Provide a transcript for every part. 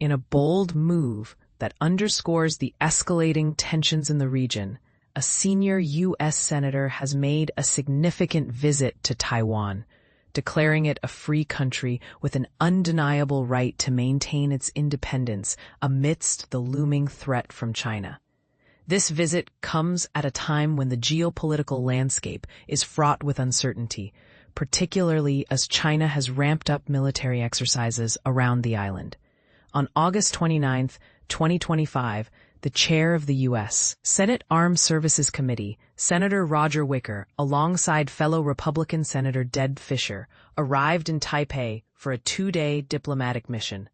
In a bold move that underscores the escalating tensions in the region, a senior U.S. senator has made a significant visit to Taiwan, declaring it a free country with an undeniable right to maintain its independence amidst the looming threat from China. This visit comes at a time when the geopolitical landscape is fraught with uncertainty, particularly as China has ramped up military exercises around the island. On August 29, 2025, the chair of the U.S. Senate Armed Services Committee, Senator Roger Wicker, alongside fellow Republican Senator Deb Fischer, arrived in Taipei for a two-day diplomatic mission.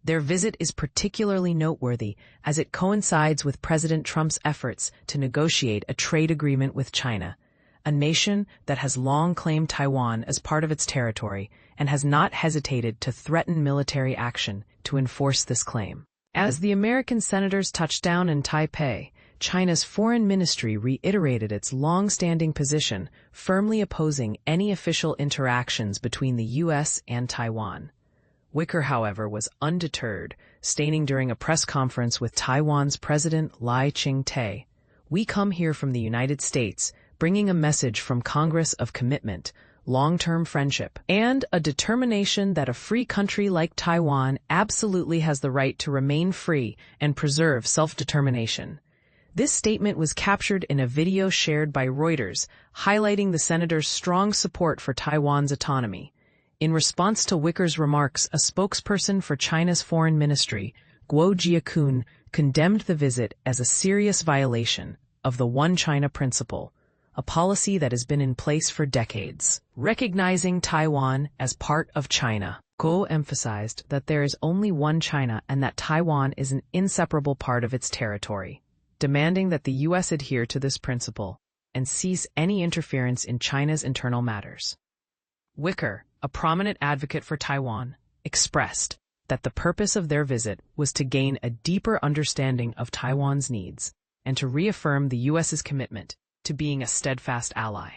Their visit is particularly noteworthy as it coincides with President Trump's efforts to negotiate a trade agreement with China, a nation that has long claimed Taiwan as part of its territory and has not hesitated to threaten military action to enforce this claim. As the American senators touched down in Taipei, China's foreign ministry reiterated its long-standing position, firmly opposing any official interactions between the U.S. and Taiwan. Wicker, however, was undeterred, stating during a press conference with Taiwan's President Lai Ching-te, "We come here from the United States, bringing a message from Congress of commitment, long-term friendship, and a determination that a free country like Taiwan absolutely has the right to remain free and preserve self-determination." This statement was captured in a video shared by Reuters, highlighting the senator's strong support for Taiwan's autonomy. In response to Wicker's remarks, a spokesperson for China's foreign ministry, Guo Jiakun, condemned the visit as a serious violation of the One China principle, a policy that has been in place for decades. Recognizing Taiwan as part of China, Guo emphasized that there is only one China and that Taiwan is an inseparable part of its territory, demanding that the U.S. adhere to this principle and cease any interference in China's internal matters. Wicker, a prominent advocate for Taiwan, expressed that the purpose of their visit was to gain a deeper understanding of Taiwan's needs and to reaffirm the U.S.'s commitment to being a steadfast ally.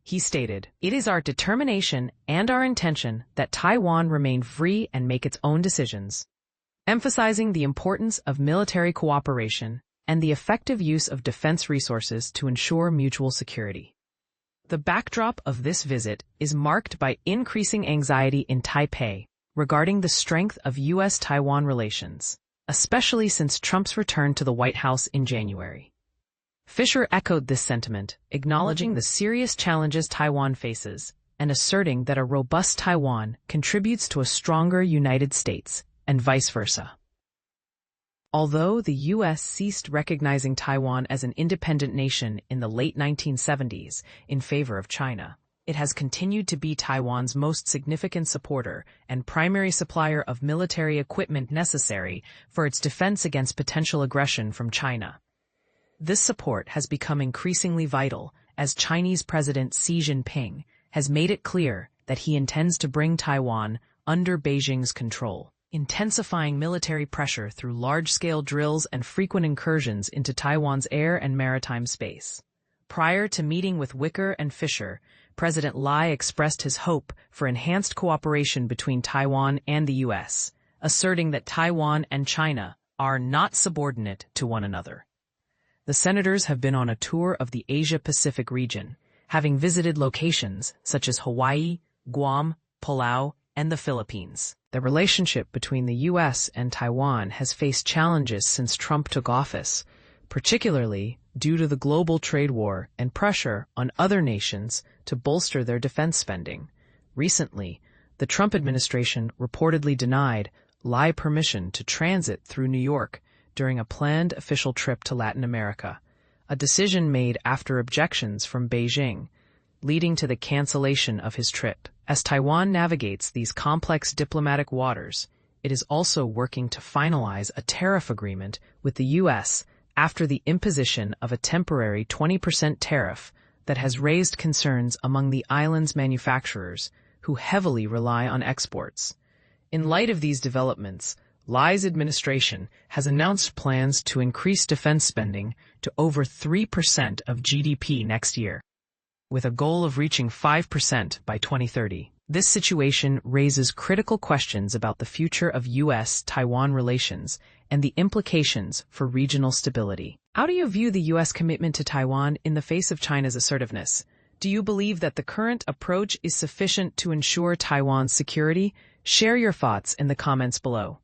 He stated, "It is our determination and our intention that Taiwan remain free and make its own decisions," emphasizing the importance of military cooperation and the effective use of defense resources to ensure mutual security. The backdrop of this visit is marked by increasing anxiety in Taipei regarding the strength of US-Taiwan relations, especially since Trump's return to the White House in January. Fischer echoed this sentiment, acknowledging the serious challenges Taiwan faces and asserting that a robust Taiwan contributes to a stronger United States, and vice versa. Although the U.S. ceased recognizing Taiwan as an independent nation in the late 1970s in favor of China, it has continued to be Taiwan's most significant supporter and primary supplier of military equipment necessary for its defense against potential aggression from China. This support has become increasingly vital as Chinese President Xi Jinping has made it clear that he intends to bring Taiwan under Beijing's control, intensifying military pressure through large-scale drills and frequent incursions into Taiwan's air and maritime space. Prior to meeting with Wicker and Fischer, President Lai expressed his hope for enhanced cooperation between Taiwan and the U.S., asserting that Taiwan and China are not subordinate to one another. The senators have been on a tour of the Asia-Pacific region, having visited locations such as Hawaii, Guam, Palau, and the Philippines. The relationship between the U.S. and Taiwan has faced challenges since Trump took office, particularly due to the global trade war and pressure on other nations to bolster their defense spending. Recently, the Trump administration reportedly denied Lai permission to transit through New York during a planned official trip to Latin America, a decision made after objections from Beijing, leading to the cancellation of his trip. As Taiwan navigates these complex diplomatic waters, it is also working to finalize a tariff agreement with the U.S. after the imposition of a temporary 20% tariff that has raised concerns among the island's manufacturers, who heavily rely on exports. In light of these developments, Lai's administration has announced plans to increase defense spending to over 3% of GDP next year, with a goal of reaching 5% by 2030. This situation raises critical questions about the future of US-Taiwan relations and the implications for regional stability. How do you view the U.S. commitment to Taiwan in the face of China's assertiveness? Do you believe that the current approach is sufficient to ensure Taiwan's security? Share your thoughts in the comments below.